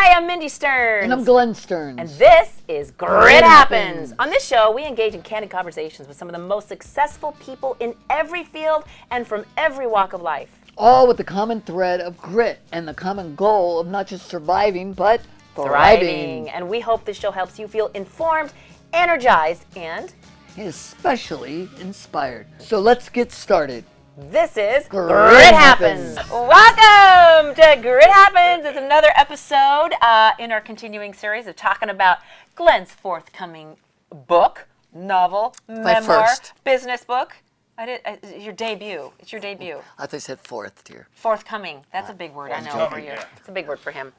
Hi, I'm Mindy Stearns. And I'm Glenn Stearns. And this is Grit Happens. On this show, we engage in candid conversations with some of the most successful people in every field and from every walk of life. All with the common thread of grit and the common goal of not just surviving, but thriving. And we hope this show helps you feel informed, energized, and especially inspired. So let's get started. This is Grit Happens. Welcome to Grit Happens. It's another episode in our continuing series of talking about Glenn's forthcoming book, novel, memoir, business book. Your debut. It's your debut. I thought you said fourth, dear. Forthcoming. That's a big word. I know for you. It's a big word for him.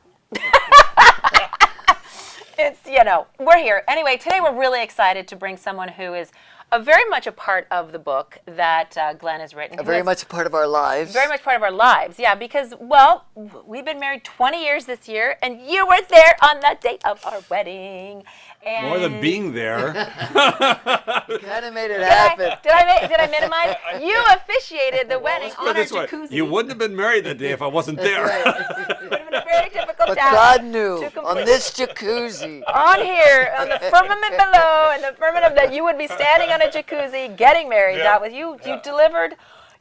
It's, we're here. Anyway, today we're really excited to bring someone who is very much a part of the book that Glenn has written. Very much a part of our lives. Very much part of our lives, yeah, because, well, we've been married 20 years this year, and you were there on the day of our wedding. And more than being there. You kind of made it happen. Did I minimize? You officiated the wedding on our jacuzzi. You wouldn't have been married that day if I wasn't there. It would have been a very difficult But task. God knew on this jacuzzi. On here, on the firmament below, and the firmament that you would be standing on a jacuzzi getting married. Yeah. That was you. Yeah.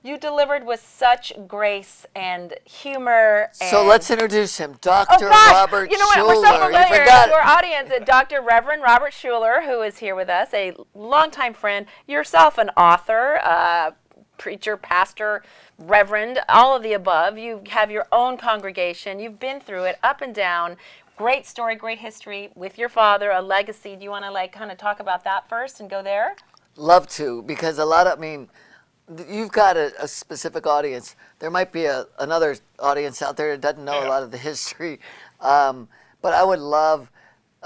You delivered with such grace and humor. And so let's introduce him, Dr. Robert Schuller. You know what? We're so familiar to our audience, Dr. Reverend Robert Schuller, who is here with us, a longtime friend, yourself an author, preacher, pastor, reverend, all of the above. You have your own congregation. You've been through it up and down. Great story, great history with your father, a legacy. Do you want to kind of talk about that first and go there? Love to, because you've got a specific audience. There might be another audience out there that doesn't know a lot of the history. But I would love,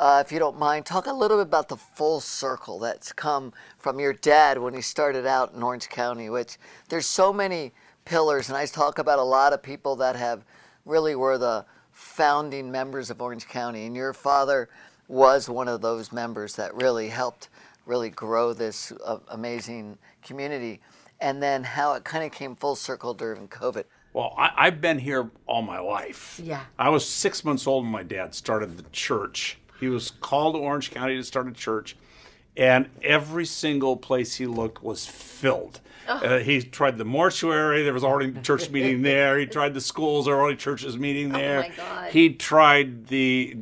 if you don't mind, talk a little bit about the full circle that's come from your dad when he started out in Orange County, which there's so many pillars. And I talk about a lot of people that have really were the founding members of Orange County. And your father was one of those members that really helped really grow this amazing community. And then how it kind of came full circle during COVID. Well, I've been here all my life. Yeah. I was 6 months old when my dad started the church. He was called to Orange County to start a church, and every single place he looked was filled. Oh. He tried the mortuary. There was already church meeting there. He tried the schools. There were already churches meeting there. Oh, my God. He tried the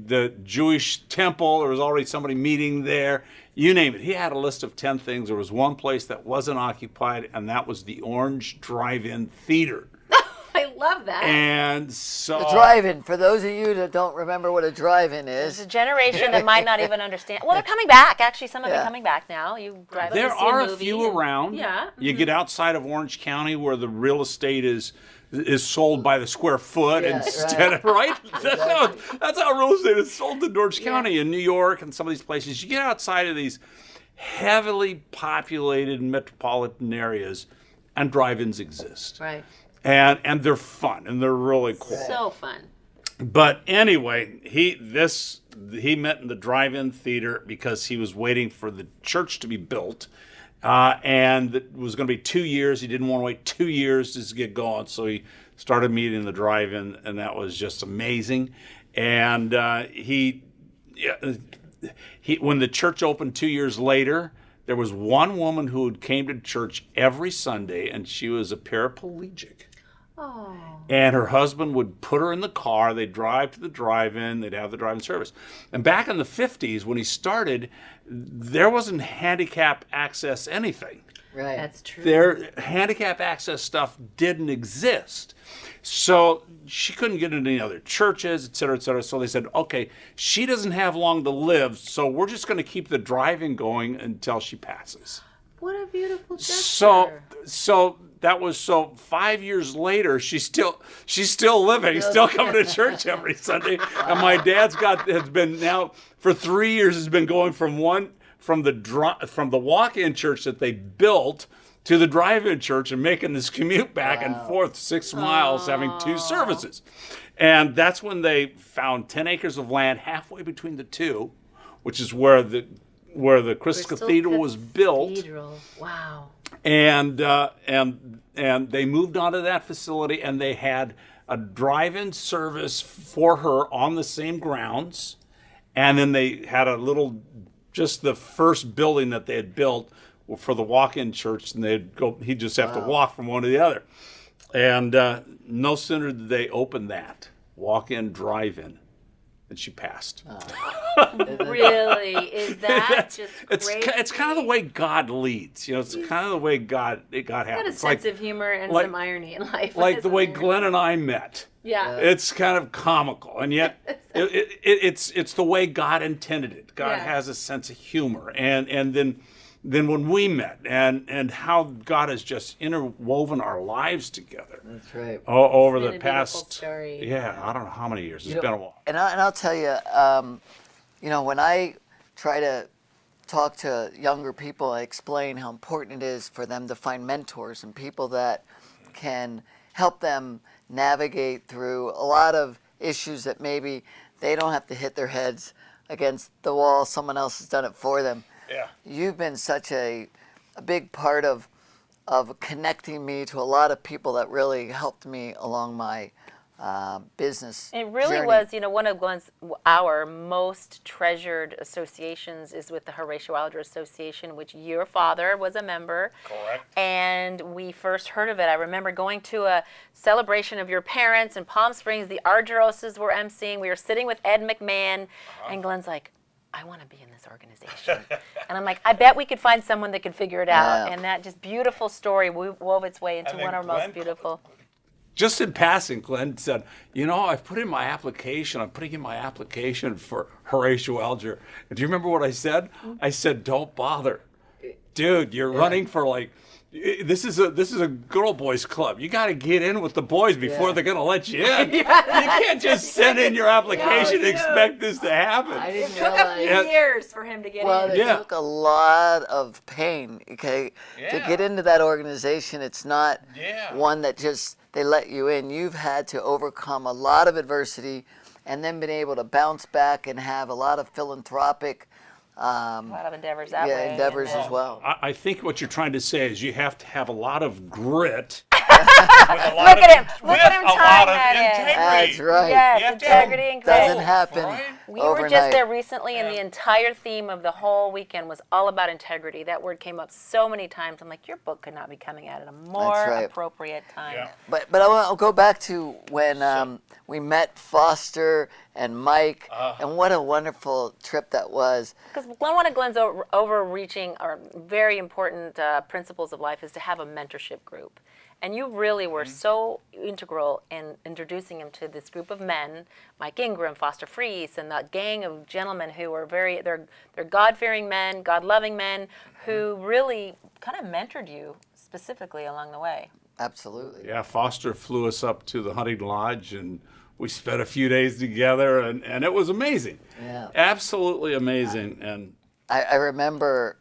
Jewish temple. There was already somebody meeting there. You name it. He had a list of 10 things. There was one place that wasn't occupied, and that was the Orange Drive-In Theater. I love that. And so the drive-in, for those of you that don't remember what a drive-in is. There's a generation that might not even understand. Well, they're coming back. Actually, some of them are coming back now. You drive there to see are a few around. Yeah. You get outside of Orange County where the real estate is sold by the square foot instead of right. That's how real estate is sold in Orange County in New York and some of these places. You get outside of these heavily populated metropolitan areas, and drive-ins exist. Right. And they're fun and they're really cool. So fun. But anyway, he met in the drive-in theater because he was waiting for the church to be built. And it was going to be 2 years. He didn't want to wait 2 years to get going. So he started meeting in the drive-in, and that was just amazing. And when the church opened 2 years later, there was one woman who came to church every Sunday, and she was a paraplegic. Oh. And her husband would put her in the car. They'd drive to the drive-in. They'd have the drive-in service. And back in the 50s, when he started, there wasn't handicap access anything. Right. That's true. Their handicap access stuff didn't exist. So she couldn't get into any other churches, et cetera, et cetera. So they said, okay, she doesn't have long to live, so we're just going to keep the drive-in going until she passes. What a beautiful gesture. So 5 years later, she's still living, still coming to church every Sunday. And my dad's has been now for 3 years has been going from the walk-in church that they built to the drive-in church and making this commute back and forth 6 miles, having 2 services. And that's when they found 10 acres of land halfway between the two, which is where the Crystal Cathedral was built. Wow. And and they moved onto that facility, and they had a drive-in service for her on the same grounds, and then they had a little, just the first building that they had built for the walk-in church, and he'd just have to walk from one to the other. And no sooner did they open that walk-in drive-in, and she passed. Really? Is that just great? It's kind of the way God leads. It's kind of the way God happens. Got a sense of humor and some irony in life. Like the way Glenn and I met. Yeah. It's kind of comical, and yet it's the way God intended it. God has a sense of humor, and then when we met, and how God has just interwoven our lives together. That's right. Over It's the been a past, beautiful story. yeah, I don't know how many years. It's been a while. And I'll tell you, when I try to talk to younger people, I explain how important it is for them to find mentors and people that can help them navigate through a lot of issues that maybe they don't have to hit their heads against the wall. Someone else has done it for them. Yeah. You've been such a big part of connecting me to a lot of people that really helped me along my business It really journey. was, one of our most treasured associations is with the Horatio Alger Association, which your father was a member. Correct. And we first heard of it. I remember going to a celebration of your parents in Palm Springs. The Argeroses were emceeing. We were sitting with Ed McMahon, and Glenn's like, I want to be in this organization. And I'm like, I bet we could find someone that could figure it out. Yeah. And that just beautiful story wove its way into one of our most beautiful. Just in passing, Glenn said, I've put in my application. I'm putting in my application for Horatio Alger. And do you remember what I said? I said, don't bother. Dude, you're running for this is a girl boys club. You got to get in with the boys before they're going to let you in. You can't just send in your application and expect this to happen. I didn't It took a few years for him to get in. It took a lot of pain, to get into that organization. It's not one that just they let you in. You've had to overcome a lot of adversity and then been able to bounce back and have a lot of philanthropic A lot of endeavors that way. endeavors as well. I think what you're trying to say is you have to have a lot of grit. Look at him tying that in. That's right. Yes, integrity and grit. Doesn't happen We overnight. were just there recently, and the entire theme of the whole weekend was all about integrity. That word came up so many times. I'm like, your book could not be coming out at a more right. appropriate time. Yeah. But I'll go back to when we met Foster and Mike, and what a wonderful trip that was. Because one of Glenn's overreaching or very important principles of life is to have a mentorship group. And you really were so integral in introducing him to this group of men, Mike Ingram, Foster Freese, and that gang of gentlemen who were they're God-fearing men, God-loving men, who really kind of mentored you specifically along the way. Absolutely. Yeah, Foster flew us up to the hunting lodge, and we spent a few days together, and it was amazing. Yeah. Absolutely amazing. And I remember,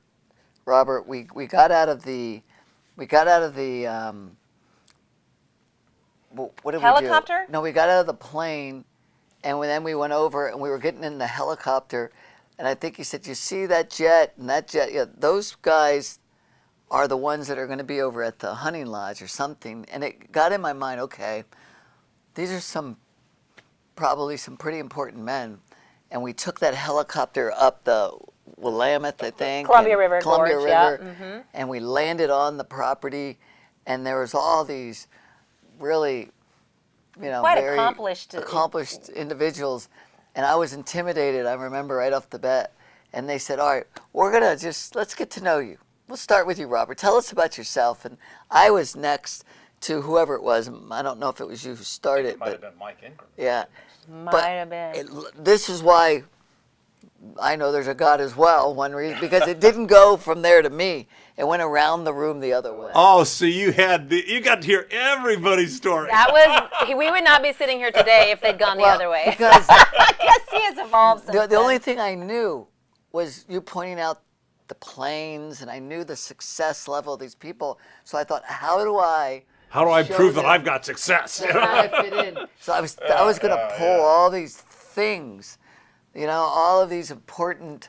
Robert, we got out of the what did Helicopter? we do? No, we got out of the plane, and then we went over, and we were getting in the helicopter, and I think he said, "You see that jet and that jet? Yeah, those guys are the ones that are going to be over at the hunting lodge or something." And it got in my mind, okay, these are probably some pretty important men, and we took that helicopter up the Willamette, I think, Columbia River Columbia Gorge, River, yeah. and we landed on the property, and there was all these really, Quite very accomplished individuals, and I was intimidated. I remember right off the bat, and they said, "All right, we're gonna let's get to know you. We'll start with you, Robert. Tell us about yourself." And I was next to whoever it was. I don't know if it was you who started, Might have been Mike Ingram. yeah. Might have been. This is why I know there's a God as well. One reason, because it didn't go from there to me. It went around the room the other way. oh, so you got to hear everybody's story. We would not be sitting here today if they'd gone the other way. Because I guess he has evolved since the only thing I knew was you pointing out the planes, and I knew the success level of these people. So I thought, how do I show prove that them I've got success? that I fit in? So I was going to pull all these things, all of these important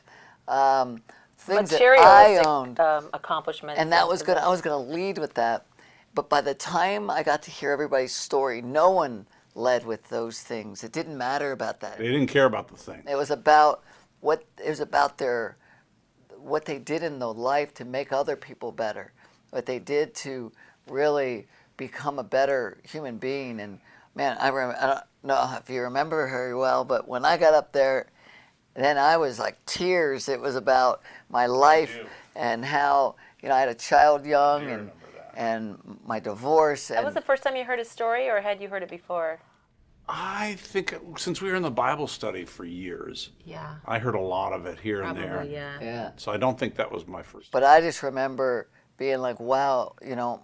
things that I owned. Accomplishments. And I was going to lead with that. but by the time I got to hear everybody's story, no one led with those things. It didn't matter about that. They didn't care about the thing. It was about what they did in the life to make other people better, what they did to really become a better human being. And man, I don't know if you remember very well, but when I got up there, then I was like tears. It was about my life and how I had a child young and my divorce. That was the first time you heard his story, or had you heard it before? I think since we were in the Bible study for years, I heard a lot of it here and there. Yeah. So I don't think that was my first. But I just remember being like, wow,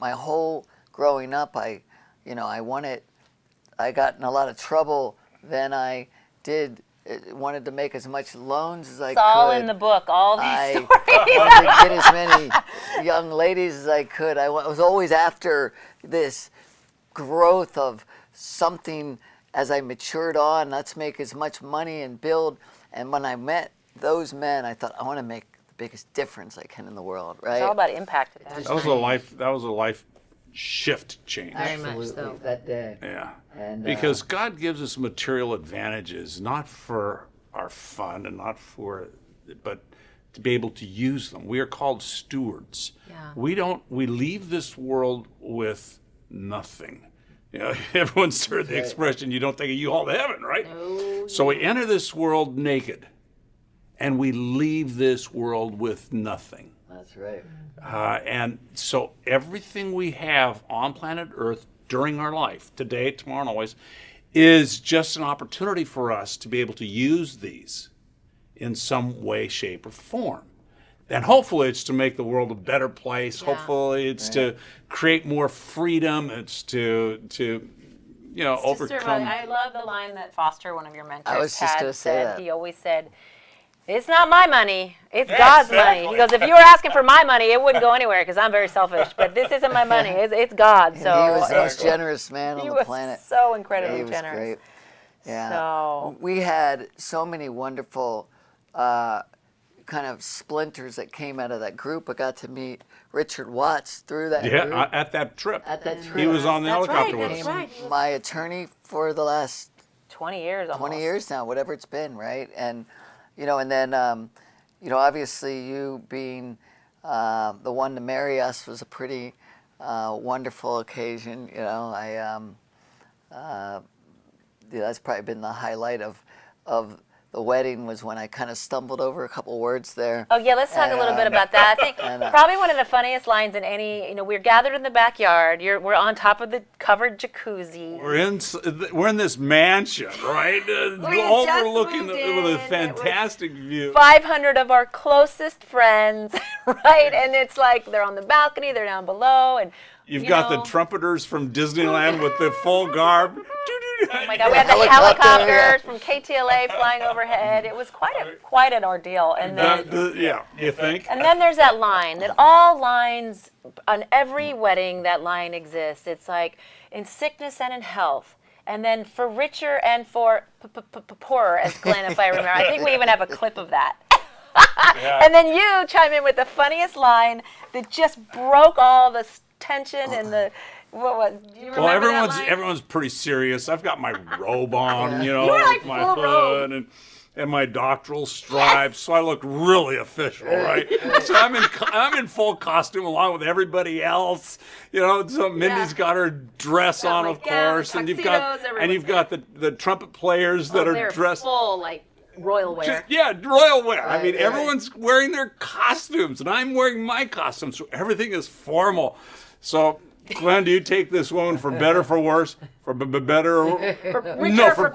my whole growing up, I got in a lot of trouble. Then I wanted to make as much loans as I could. It's all in the book, all these stories. I wanted to get as many young ladies as I could. I was always after this growth of something. As I matured on, let's make as much money and build. And when I met those men, I thought, I want to make the biggest difference I can in the world, right? It's all about impact. That was a life shift change. Very much so. That day. Yeah. And, because God gives us material advantages, not for our fun and but to be able to use them. We are called stewards. Yeah. We leave this world with nothing. Everyone's heard the expression, you don't take a U-Haul to heaven, right? No. So we enter this world naked, and we leave this world with nothing. That's right. And so everything we have on planet Earth during our life, today, tomorrow, and always, is just an opportunity for us to be able to use these in some way, shape, or form. And hopefully it's to make the world a better place. Yeah. Hopefully it's to create more freedom. It's to overcome. I love the line that Foster, one of your mentors, I was just gonna say said. that. He always said, "It's not my money, it's God's money." He goes, "If you were asking for my money, it wouldn't go anywhere because I'm very selfish. But this isn't my money; it's God." So he was the most generous man on the planet. He was so incredibly he was generous. Great. Yeah. So we had so many wonderful kind of splinters that came out of that group. I got to meet Richard Watts through that group. At that trip. At that trip. He was on the helicopter with that's us. right. My attorney for the last 20 years almost. 20 years now, whatever it's been, right? And, and then, obviously you being the one to marry us was a pretty wonderful occasion. That's probably been the highlight of the wedding was when I kind of stumbled over a couple words there. Oh yeah, let's talk a little bit about that. I think probably one of the funniest lines in any. We're gathered in the backyard. We're on top of the covered jacuzzi. We're in this mansion, right? Overlooking with a fantastic view. 500 of our closest friends, right? And it's like they're on the balcony, they're down below, and You've got the trumpeters from Disneyland with the full garb. Oh my God, we had the helicopters from KTLA flying overhead. It was quite an ordeal. And then, you think? And then there's that line, that all lines, on every wedding, that line exists. It's like, in sickness and in health. And then for richer and for poorer, as Glenn, if I remember. I think we even have a clip of that. And then you chime in with the funniest line that just broke all the tension and the do you remember that line? Everyone's pretty serious. I've got my robe on, You're like my full hood robe. and my doctoral stripes, so I look really official, right? So I'm in full costume along with everybody else. So Mindy's got her dress on, of course, and you've got the trumpet players that are dressed full royal wear. Royal wear. I mean, everyone's wearing their costumes, and I'm wearing my costume, so everything is formal. So, Glenn, do you take this one for better, for worse, for better, for richer,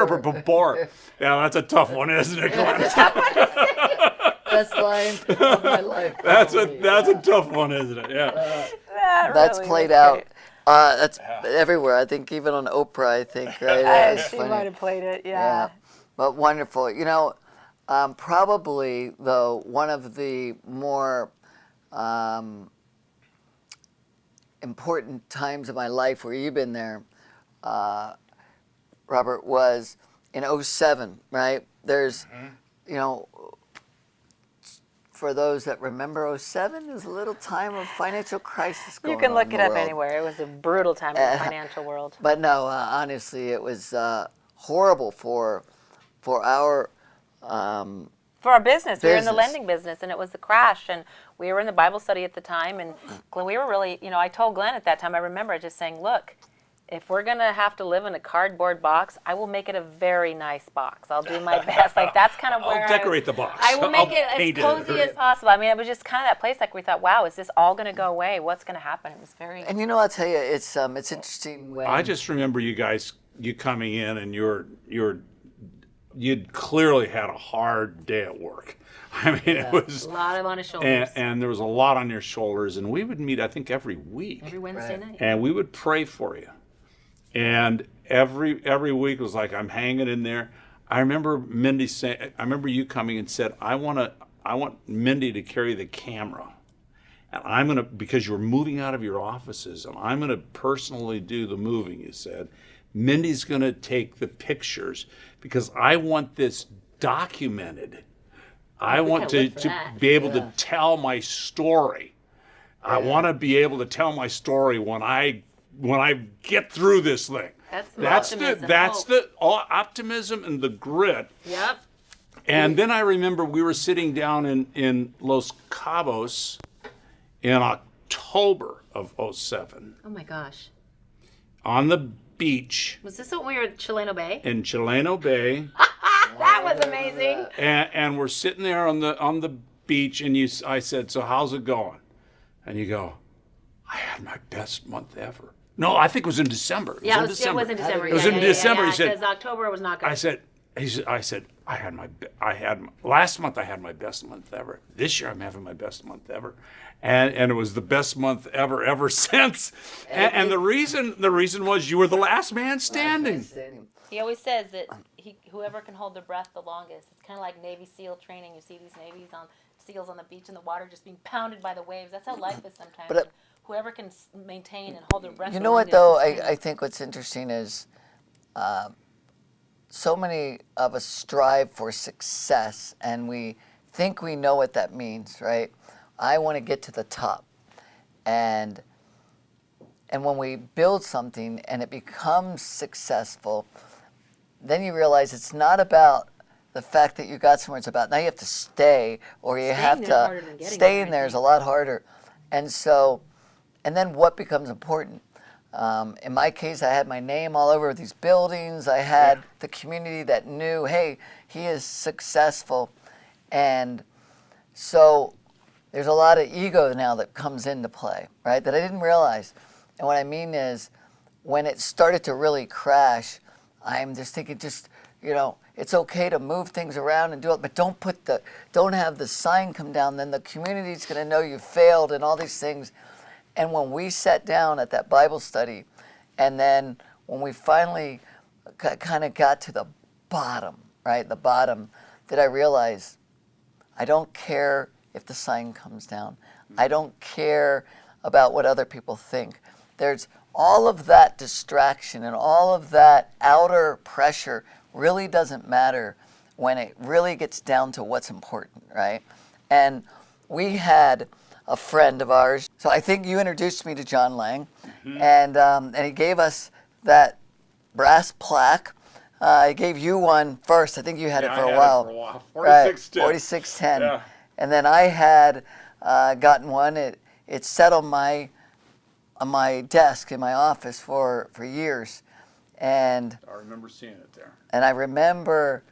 or for poor? Yeah, that's a tough one, isn't it, Glenn? Best line of my life. That's a tough one, isn't it? Yeah. That's played out. That's everywhere. I think even on Oprah, I think, right? She might have played it, yeah. But wonderful. Probably, though, one of the more important times of my life where you've been there, Robert, was in 2007, right? There's, for those that remember '07, is a little time of financial crisis going You can on look in it the up world. anywhere. It was a brutal time in the financial world. But no, honestly, it was horrible for our For our business, we were in the business. lending business, and it was the crash, and we were in the Bible study at the time, and Glenn, we were really, I told Glenn at that time, I remember just saying, look, if we're going to have to live in a cardboard box, I will make it a very nice box. I'll do my best. Like, that's kind of where I'll decorate the box. I will make it as paint cozy as possible. I mean, it was just kind of that place like we thought, wow, is this all going to go away? What's going to happen? It was very... And I'll tell you, it's interesting when I just remember you coming in, and you'd clearly had a hard day at work. I mean, it was a lot on his shoulders. and there was a lot on your shoulders, and we would meet, I think, every week. Every Wednesday night. And we would pray for you. And every week was like, I'm hanging in there. I remember Mindy saying, I remember you coming and said, I want Mindy to carry the camera. And because you were moving out of your offices, and I'm going to personally do the moving, you said. Mindy's going to take the pictures because I want this documented. I want to be able to tell my story. I want to be able to tell my story when I get through this thing. That's the optimism and the grit. Yep. And then I remember we were sitting down in Los Cabos in October of '07 Oh my gosh. on the beach Was this when we were at Chileno Bay? in Chileno Bay. That was amazing. And we're sitting there on the beach, and I said, so how's it going? And you go, I had my best month ever. No, I think it was in December. It was in December. It was in December. He said, because October was not good. I said, last month I had my best month ever. This year I'm having my best month ever. And it was the best month ever since. And the reason was you were the last man standing. He always says that whoever can hold their breath the longest. It's kind of like Navy SEAL training. You see these SEALs on the beach in the water just being pounded by the waves. That's how life is sometimes. But whoever can maintain and hold their breath. you know what, though? I think what's interesting is so many of us strive for success, and we think we know what that means, right? I want to get to the top. And when we build something and it becomes successful, then you realize it's not about the fact that you got somewhere. It's about now you have to stay, or you have to stay in there is a lot harder. And then what becomes important? In my case, I had my name all over these buildings. I had the community that knew, hey, he is successful. And so there's a lot of ego now that comes into play, right, that I didn't realize. And what I mean is when it started to really crash, I'm just thinking it's okay to move things around and do it, but don't have the sign come down, then the community's going to know you failed and all these things. And when we sat down at that Bible study, and then when we finally kind of got to the bottom, right, that I realized I don't care if the sign comes down. I don't care about what other people think. There's all of that distraction and all of that outer pressure really doesn't matter when it really gets down to what's important, right? And we had a friend of ours. So I think you introduced me to John Lang, and he gave us that brass plaque. I gave you one first. I think you had it for a while. 4610. 4610. Yeah. And then I had gotten one. It sat on my desk in my office for years, and I remember seeing it there. And I remember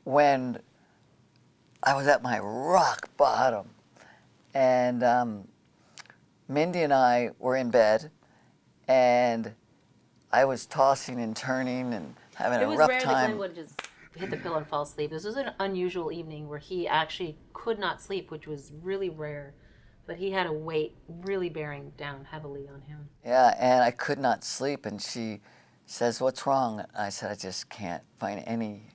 when I was at my rock bottom, and Mindy and I were in bed, and I was tossing and turning and having a rough time. It was rare that Glenn would just hit the pillow and fall asleep. This was an unusual evening where he actually could not sleep, which was really rare. But he had a weight really bearing down heavily on him. Yeah, and I could not sleep, and she says, "What's wrong?" I said, "I just can't find any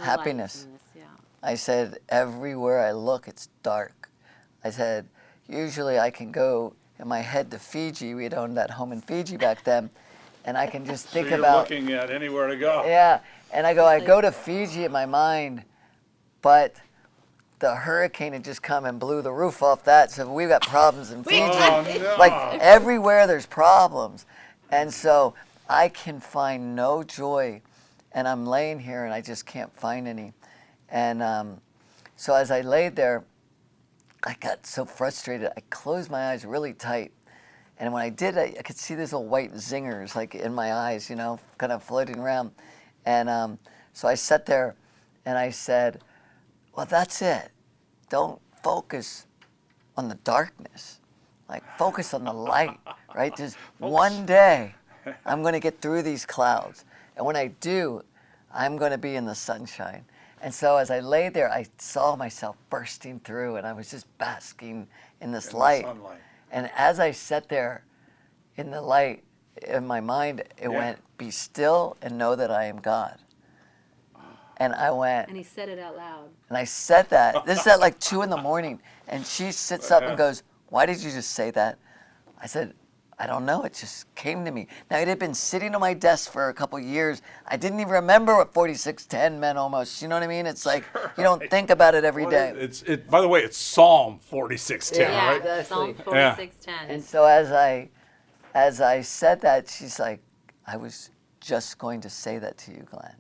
happiness." Yeah. I said, "Everywhere I look, it's dark." I said, "Usually I can go in my head to Fiji. We'd owned that home in Fiji back then, and I can just think so you're about looking at anywhere to go." Yeah, and I go to Fiji in my mind, but the hurricane had just come and blew the roof off that, so we've got problems in Fiji. Oh, no. Like everywhere there's problems. And so I can find no joy, and I'm laying here and I just can't find any. And so as I laid there, I got so frustrated. I closed my eyes really tight. And when I did, I could see these little white zingers like in my eyes, you know, kind of floating around. And so I sat there and I said, well, that's it. Don't focus on the darkness. Like, focus on the light, right? Just one day, I'm going to get through these clouds. And when I do, I'm going to be in the sunshine. And so as I lay there, I saw myself bursting through, and I was just basking in this light. Sunlight. And as I sat there in the light, in my mind, it went, be still and know that I am God. And I went. And he said it out loud. And I said that. This is at like 2 a.m. And she sits up and goes, why did you just say that? I said, I don't know. It just came to me. Now, it had been sitting on my desk for a couple years. I didn't even remember what 4610 meant almost. You know what I mean? It's like you don't think about it every day. By the way, it's Psalm 46:10, Yeah, right? Exactly. Psalm 46:10. And so as I said that, she's like, I was just going to say that to you, Glenn.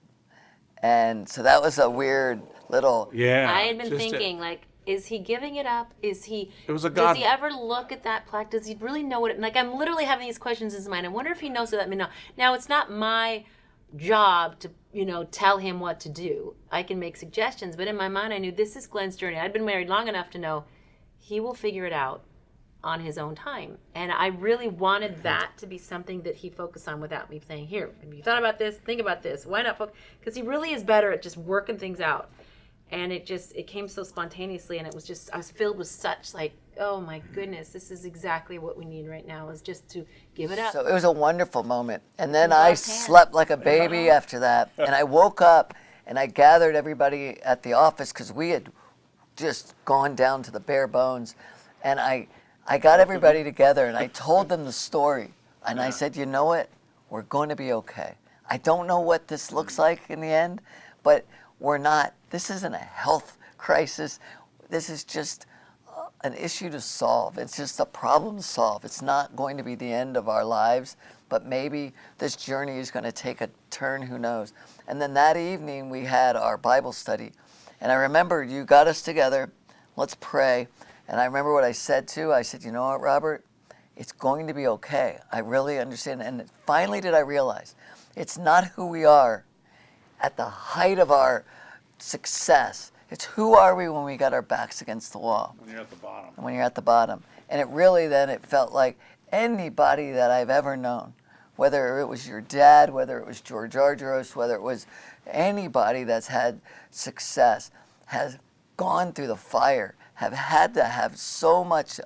And so that was a weird little. Yeah. I had been thinking, like, is he giving it up? Is he? It was a God. Does he ever look at that plaque? Does he really know what it? Like, I'm literally having these questions in his mind. I wonder if he knows what that means. Now, it's not my job to, tell him what to do. I can make suggestions, but in my mind, I knew this is Glenn's journey. I'd been married long enough to know he will figure it out on his own time. And I really wanted that to be something that he focused on without me saying, here, have you thought about this? Think about this. Why not focus? Because he really is better at just working things out. And it came so spontaneously, and I was filled with such like, oh my goodness, this is exactly what we need right now, is just to give it up. So it was a wonderful moment. And then I slept like a baby after that. And I woke up and I gathered everybody at the office because we had just gone down to the bare bones. And I got everybody together and I told them the story. And I said, you know what? We're going to be okay. I don't know what this looks like in the end, but we're not. This isn't a health crisis. This is just an issue to solve. It's just a problem to solve. It's not going to be the end of our lives, but maybe this journey is going to take a turn, who knows. And then that evening we had our Bible study. And I remember you got us together, let's pray. And I remember what I said too. I said, you know what, Robert? It's going to be okay. I really understand. And finally did I realize it's not who we are at the height of our success. It's who are we when we got our backs against the wall. When you're at the bottom. And when you're at the bottom. And it really then it felt like anybody that I've ever known, whether it was your dad, whether it was George Argyros, whether it was anybody that's had success, has gone through the fire, have had to have so much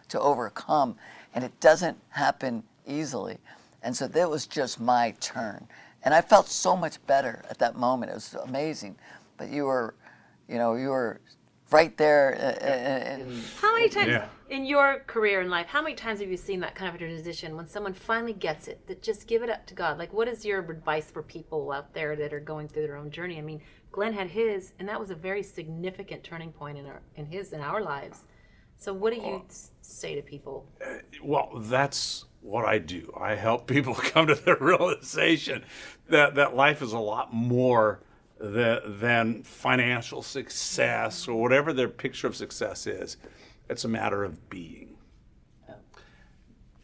to overcome, and it doesn't happen easily. And so that was just my turn. And I felt so much better at that moment. It was amazing. But you were right there. How many times in your career in life, how many times have you seen that kind of a transition when someone finally gets it, that just give it up to God? Like, what is your advice for people out there that are going through their own journey? I mean, Glenn had his, and that was a very significant turning point in our lives. So what do you say to people? Well, that's what I do. I help people come to the realization that life is a lot more than financial success or whatever their picture of success is. It's a matter of being.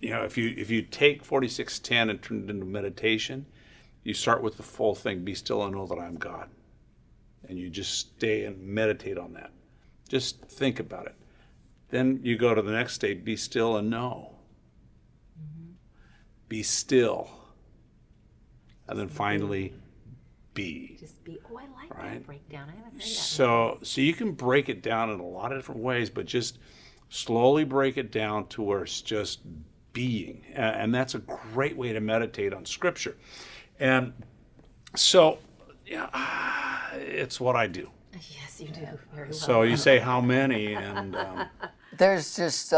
If you take 4610 and turn it into meditation, you start with the full thing. Be still and know that I'm God. And you just stay and meditate on that. Just think about it. Then you go to the next state, be still and know. Mm-hmm. Be still. And then finally, be. Just be. Oh, I like that breakdown. I haven't heard that. So you can break it down in a lot of different ways, but just slowly break it down to where it's just being. And that's a great way to meditate on Scripture. And so, it's what I do. Yes, you do. Very well. So you say how many, and There's just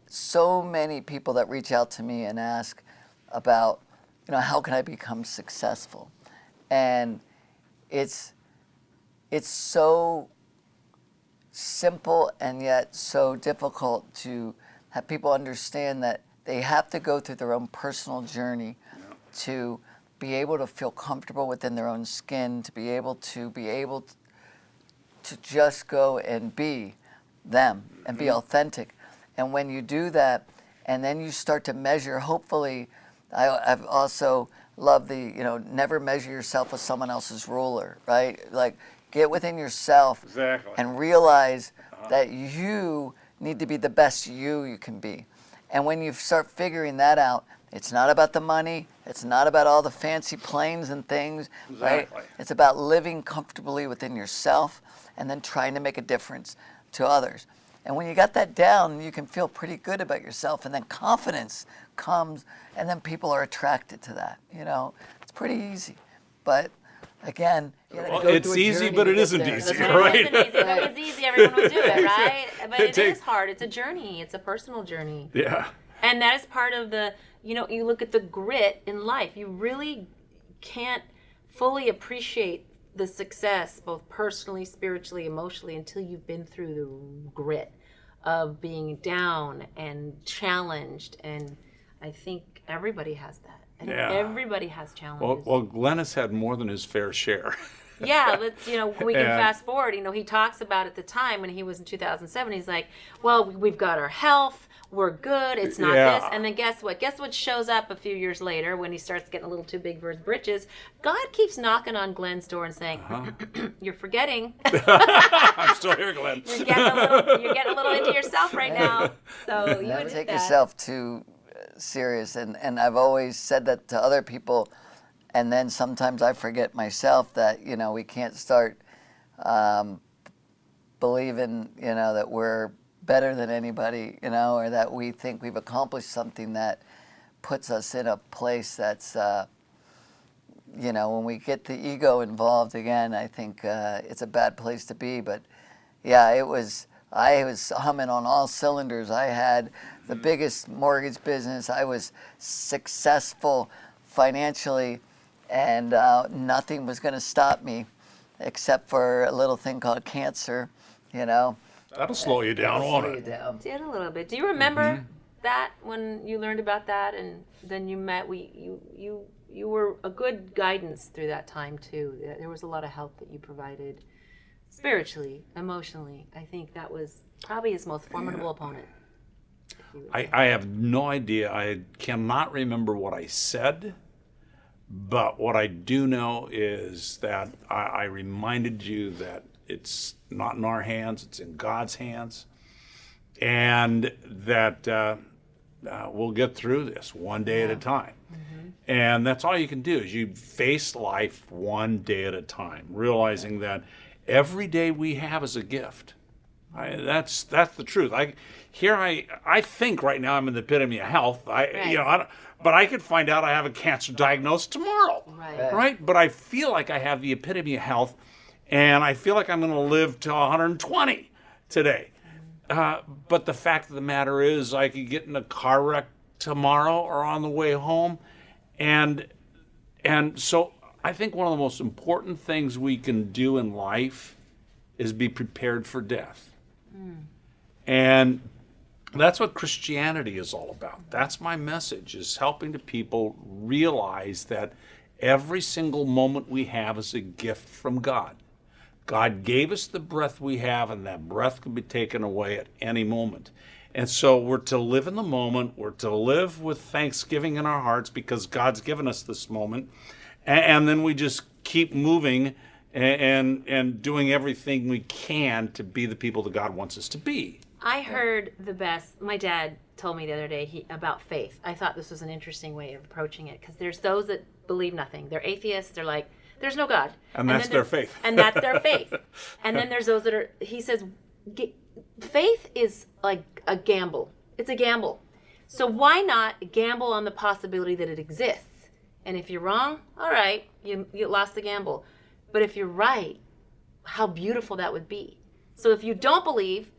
so many people that reach out to me and ask about, how can I become successful? And it's so simple and yet so difficult to have people understand that they have to go through their own personal journey to be able to feel comfortable within their own skin, to be able to just go and be them and be authentic. And when you do that, and then you start to measure, hopefully, I've also loved the, never measure yourself with someone else's ruler, right? Like, get within yourself and realize that you need to be the best you can be. And when you start figuring that out, it's not about the money. It's not about all the fancy planes and things, right? It's about living comfortably within yourself and then trying to make a difference to others. And when you got that down, you can feel pretty good about yourself, and then confidence comes, and then people are attracted to that. It's pretty easy. But again, you gotta go it's through a easy, journey but to it get isn't there. easy, But right? it isn't easy. If it was easy, everyone would do it, right? But it takes- is hard. It's a journey. It's a personal journey. Yeah. And that is part of the, you look at the grit in life. You really can't fully appreciate the success, both personally, spiritually, emotionally, until you've been through the grit of being down and challenged. And I think everybody has that. And everybody has challenges. Well, Glenn has had more than his fair share. Yeah, we can And- fast forward. He talks about at the time when he was in 2007, he's like, well, we've got our health, we're good, it's not Yeah. this. And then guess what? Guess what shows up a few years later when he starts getting a little too big for his britches? God keeps knocking on Glenn's door and saying, you're forgetting. I'm still here, Glenn. You're getting a little into yourself right now. So you Never admit take that. yourself too serious. And I've always said that to other people. And then sometimes I forget myself that, we can't start believing, that we're better than anybody, or that we think we've accomplished something that puts us in a place that's, when we get the ego involved again, I think it's a bad place to be. But yeah, I was humming on all cylinders. I had the biggest mortgage business. I was successful financially, and nothing was going to stop me except for a little thing called cancer, That'll slow you down, won't Slow you it? down. Did a little bit. Do you remember that when you learned about that and then you met? You were a good guidance through that time too. There was a lot of help that you provided, spiritually, emotionally. I think that was probably his most formidable opponent. I have no idea. I cannot remember what I said, but what I do know is that I reminded you that it's not in our hands, it's in God's hands, and that we'll get through this one day at a time. And that's all you can do is you face life one day at a time, realizing that every day we have is a gift. That's the truth. I think right now I'm in the epitome of health. But I could find out I have a cancer diagnosis tomorrow. Right? But I feel like I have the epitome of health, and I feel like I'm going to live to 120 today. But the fact of the matter is, I could get in a car wreck tomorrow or on the way home, and so I think one of the most important things we can do in life is be prepared for death. And that's what Christianity is all about. That's my message, is helping the people realize that every single moment we have is a gift from God. God gave us the breath we have, and that breath can be taken away at any moment. And so we're to live in the moment. We're to live with thanksgiving in our hearts because God's given us this moment. And then we just keep moving and doing everything we can to be the people that God wants us to be. I heard the best. My dad told me the other day about faith. I thought this was an interesting way of approaching it because there's those that believe nothing. They're atheists. They're like, there's no God. And that's their faith. And that's their faith. And then there's those that are, he says, faith is like a gamble. It's a gamble. So why not gamble on the possibility that it exists? And if you're wrong, all right, you lost the gamble. But if you're right, how beautiful that would be. So if you don't believe,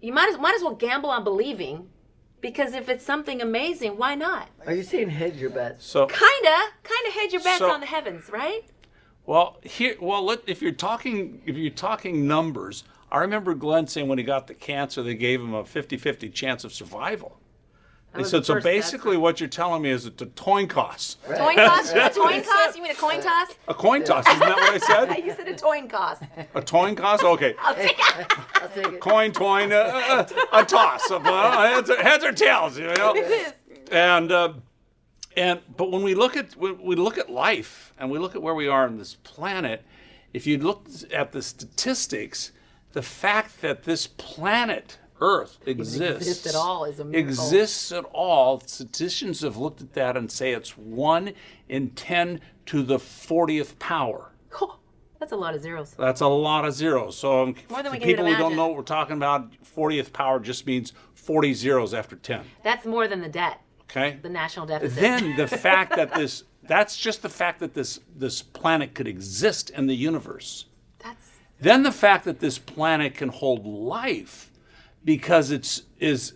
you might as well gamble on believing, because if it's something amazing, why not? Are you saying hedge your bets? So Kinda hedge your bets So- on the heavens, right? if you're talking numbers, I remember Glenn saying when he got the cancer, they gave him a 50-50 chance of survival. He said, so basically what you're telling me is that the coin toss. Right. Coin toss? A coin toss? You mean a coin toss? A coin toss, isn't that what I said? You said a coin toss. A coin toss? Okay. I'll take it. I'll take it. Coin, a toss. Heads or tails, you know? But when we look at life and we look at where we are on this planet, if you look at the statistics, the fact that this planet Earth exists at all is a miracle. Exists at all. Statisticians have looked at that and say it's 1 in 10 to the 40th power. That's a lot of zeros. That's a lot of zeros. So More than for we can people even who don't imagine. know what we're talking about, 40th power just means 40 zeros after 10. That's more than the debt, Okay? the national deficit. Then the fact that that's just the fact that this planet could exist in the universe. Then the fact that this planet can hold life because is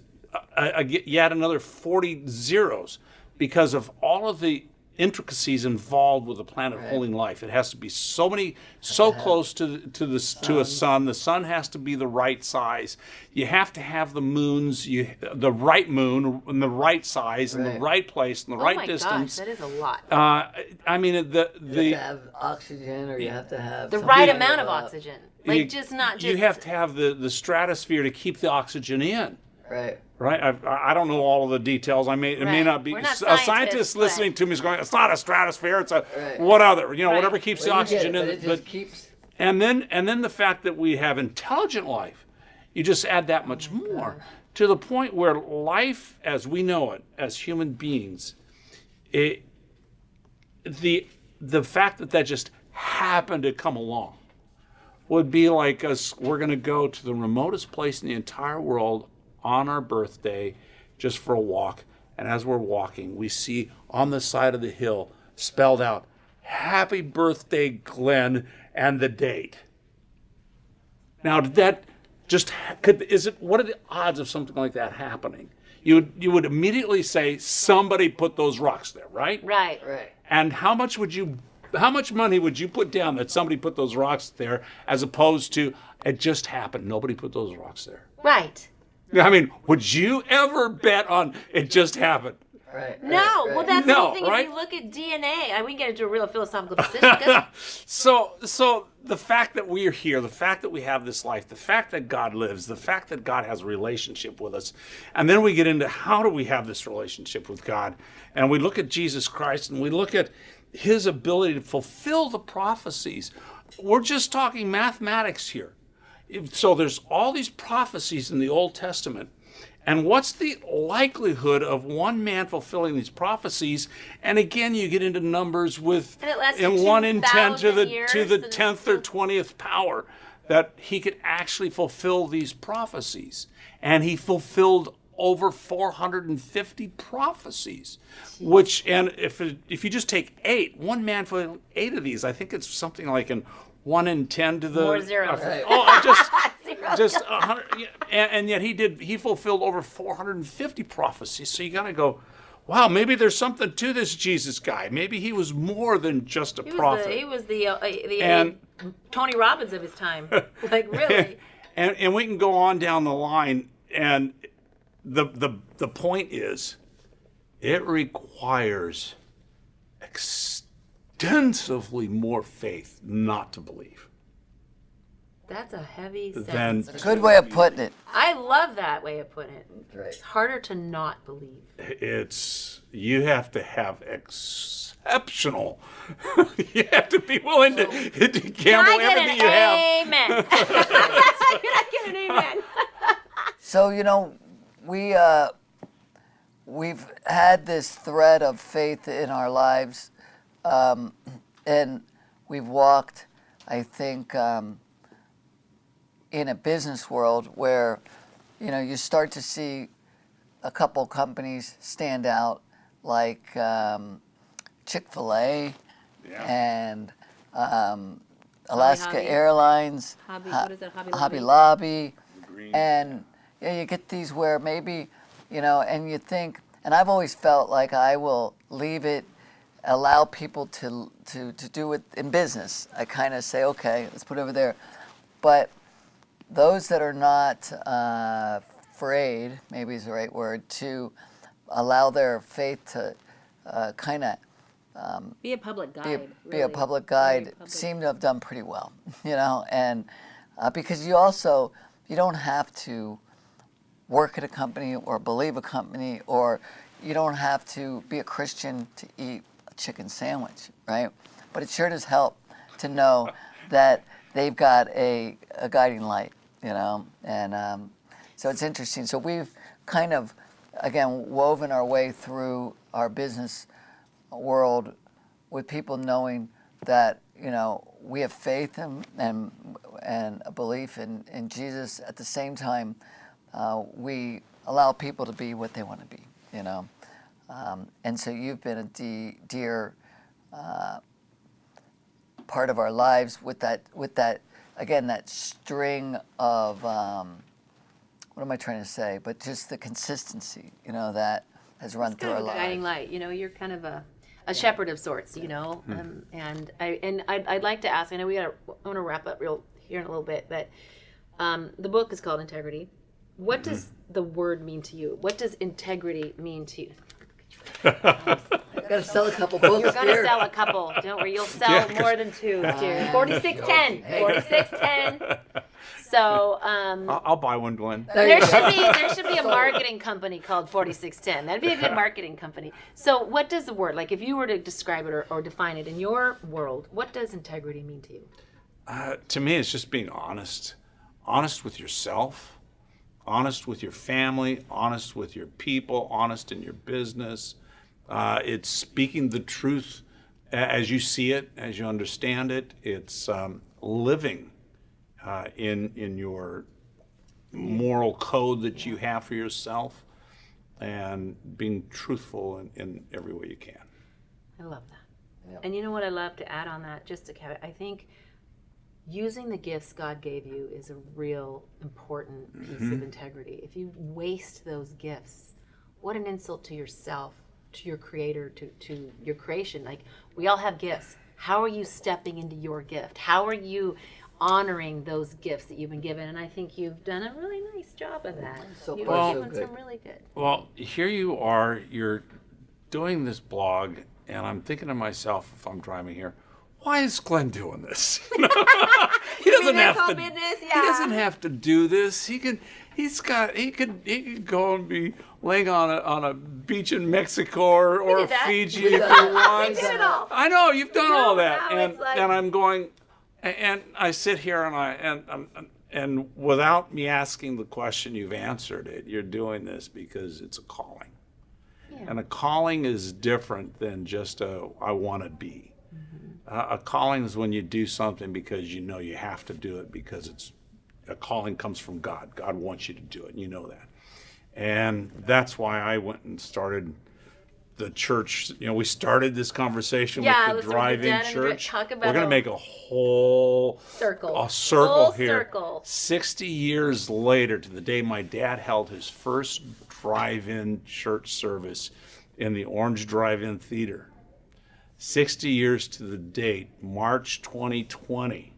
yet another 40 zeros because of all of the intricacies involved with the planet holding life. It has to be so close to a sun. The sun has to be the right size. You have to have the moons, the right moon in the right size, in the right place, in the right distance. Gosh, that is a lot. I mean, You have to have oxygen, or you have to have The right amount of oxygen. Like, you have to have the stratosphere to keep the oxygen in. Right. Right, I don't know all of the details. It may not be. We're not A scientists, scientist but- listening to me is going, "It's not a stratosphere. It's a what other? You know, whatever keeps the Well, you get oxygen it, in." but it just keeps. And then the fact that we have intelligent life, you just add that much more to the point where life, as we know it, as human beings, the fact that just happened to come along would be like us. We're going to go to the remotest place in the entire world on our birthday just for a walk, and as we're walking we see on the side of the hill spelled out "Happy Birthday Glenn" and the date. Now did that just what are the odds of something like that happening? You would immediately say somebody put those rocks there, right? Right. And how much money would you put down that somebody put those rocks there, as opposed to it just happened, nobody put those rocks there? Right. I mean, would you ever bet on it just happened? Right. No. Well, that's No, the whole thing. right? If you look at DNA, we can get into a real philosophical decision. So the fact that we are here, the fact that we have this life, the fact that God lives, the fact that God has a relationship with us, and then we get into how do we have this relationship with God, and we look at Jesus Christ and we look at his ability to fulfill the prophecies. We're just talking mathematics here. So there's all these prophecies in the Old Testament. And what's the likelihood of one man fulfilling these prophecies? And again, you get into numbers with And it lasts in 1 in 10 to 2,000 years, the and it's 10th or 20th power that he could actually fulfill these prophecies. And he fulfilled over 450 prophecies, which, and if you just take one man fulfilled 8 of these, I think it's something like 1 in 10 to the More zeros. just 100, and yet he fulfilled over 450 prophecies. So you got to go, wow, maybe there's something to this Jesus guy. Maybe he was more than just a prophet. He was the Tony Robbins of his time. Like, really. And we can go on down the line, and the point is, it requires extensively more faith not to believe. That's a heavy Then sentence. Good way of putting it. I love that way of putting it. Right. It's harder to not believe. you have to have exceptional. You have to be willing to gamble everything you have. Amen. Can I get an amen? So we've had this thread of faith in our lives, and we've walked, I think, in a business world where, you start to see a couple companies stand out, like Chick-fil-A and Alaska Hobby. Airlines, What is that? Hobby Lobby, and you get these where maybe, and you think, and I've always felt like I will leave it, allow people to do it in business. I kind of say, okay, let's put it over there. But those that are not afraid, maybe is the right word, to allow their faith to kind of Be a public guide. be a really. public guide Very public. seem to have done pretty well, and because you don't have to work at a company or believe a company, or you don't have to be a Christian to eat a chicken sandwich, right? But it sure does help to know that they've got a guiding light, and so it's interesting. So we've kind of, again, woven our way through our business world with people knowing that we have faith and a belief in Jesus. At the same time, we allow people to be what they want to be, and so you've been a dear part of our lives with that again, that string of what am I trying to say? But just the consistency, that has run through our lives. Guiding light. You're kind of a shepherd of sorts. And I'd like to ask. I know I want to wrap up here in a little bit, but the book is called Integrity. What does the word mean to you? What does integrity mean to you? I've got to sell a couple books. You're going to sell a couple. Don't worry. You'll sell more than two, dear. 4610. 4610. So I'll buy one, Glenn. there should be a marketing company called 4610. That'd be a good marketing company. So what does the word, like if you were to describe it or define it in your world, what does integrity mean to you? To me, it's just being honest. Honest with yourself, honest with your family, honest with your people, honest in your business. It's speaking the truth as you see it, as you understand it. It's living in your moral code that you have for yourself, and being truthful in every way you can. I love that. Yep. And you know what I love to add on that, just to I think using the gifts God gave you is a real important piece of integrity. If you waste those gifts, what an insult to yourself, to your creator, to your creation. Like, we all have gifts. How are you stepping into your gift? How are you honoring those gifts that you've been given? And I think you've done a really nice job of that. You've given some really good. Well, here you are, you're doing this blog, and I'm thinking to myself, if I'm driving here, why is Glenn doing this? He doesn't have to. He doesn't have to do this. He could go and be laying on a beach in Mexico or Fiji if he wants. I know you've done all that, and I'm going, and I sit here and without me asking the question, you've answered it. You're doing this because it's a calling, and a calling is different than just I want to be. A calling is when you do something because you know you have to do it, because a calling comes from God. God wants you to do it, and you know that. And that's why I went and started the church. We started this conversation with the drive-in church. We're going to make a whole circle here. 60 years later, to the day my dad held his first drive-in church service in the Orange Drive-In Theater. 60 years to the date, March 2020,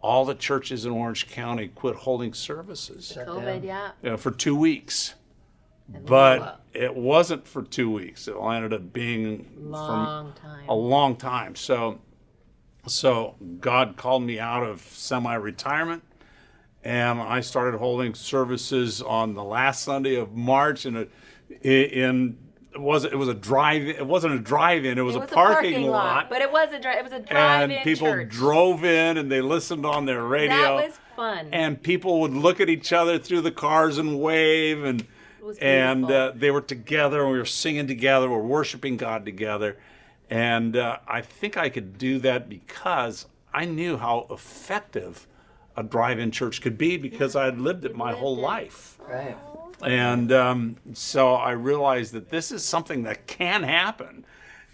all the churches in Orange County quit holding services. COVID, for 2 weeks. But it wasn't for 2 weeks. It ended up being a long time. So God called me out of semi-retirement, and I started holding services on the last Sunday of March it wasn't a drive-in. It wasn't a drive-in. It was a parking lot. But it was a drive-in. And people drove in and they listened on their radio. That was fun. And people would look at each other through the cars and wave, and they were together, and we were singing together, we were worshiping God together. And I think I could do that because I knew how effective a drive-in church could be, because I had lived it my whole life. Right. And so I realized that this is something that can happen,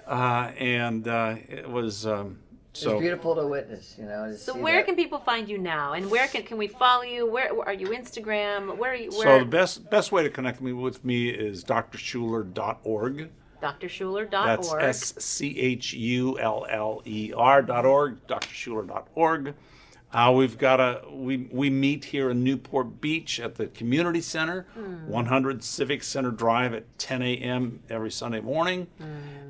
it was it's beautiful to witness, So where can people find you now, and where can we follow you? Where are you? Instagram? Where are you? So the best way to connect with me is drschuller.org. drschuller.org. That's SCHULLER.org. drschuller.org. We meet here in Newport Beach at the Community Center, 100 Civic Center Drive at 10 a.m. every Sunday morning.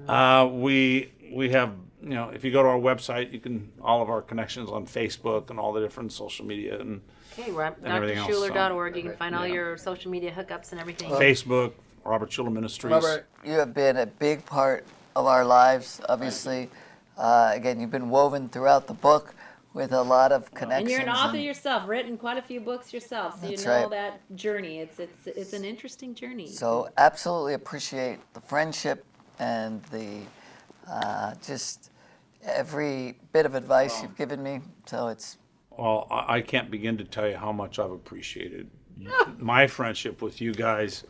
We have, if you go to our website, you can all of our connections on Facebook and all the different social media and Okay, we're at everything else. drschuller.org. You can find all your social media hookups and everything. Facebook, Robert Schuller Ministries. Robert, you have been a big part of our lives, obviously. Again, you've been woven throughout the book with a lot of connections. And you're an author yourself, written quite a few books yourself, so you That's know right. that journey. It's an interesting journey. So absolutely appreciate the friendship and the just every bit of advice you've given me. So it's Well, I can't begin to tell you how much I've appreciated my friendship with you guys.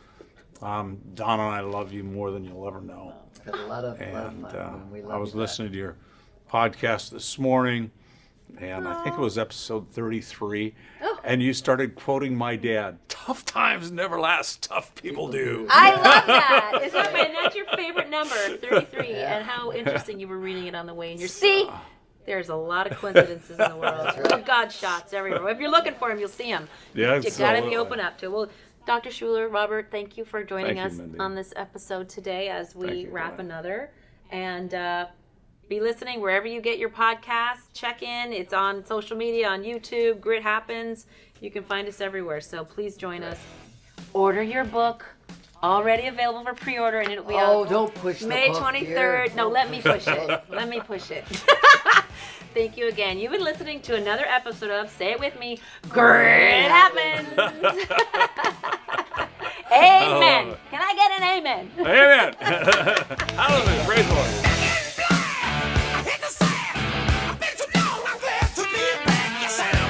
Donna and I love you more than you'll ever know. got a lot of And fun. We love I was you back. listening to your podcast this morning, and I think it was episode 33, and you started quoting my dad. Tough times never last, tough people do. I love that. Is that and that's your favorite number, 33, and how interesting you were reading it on the way in your seat. There's a lot of coincidences in the world. Good God shots everywhere. If you're looking for them, you'll see them. Yeah, You got to be absolutely. open up to it. Well, Dr. Schuller, Robert, thank you for joining Thank you, us Mindy. on this episode today as Thank we you, wrap Glenn. another. And be listening wherever you get your podcasts. Check in. It's on social media, on YouTube. Grit Happens. You can find us everywhere. So please join us. Order your book. Already available for pre-order, and it'll be out don't push the May book 23rd. here. No, let me push it. Let me push it. Thank you again. You've been listening to another episode of, say it with me, Grit Happens.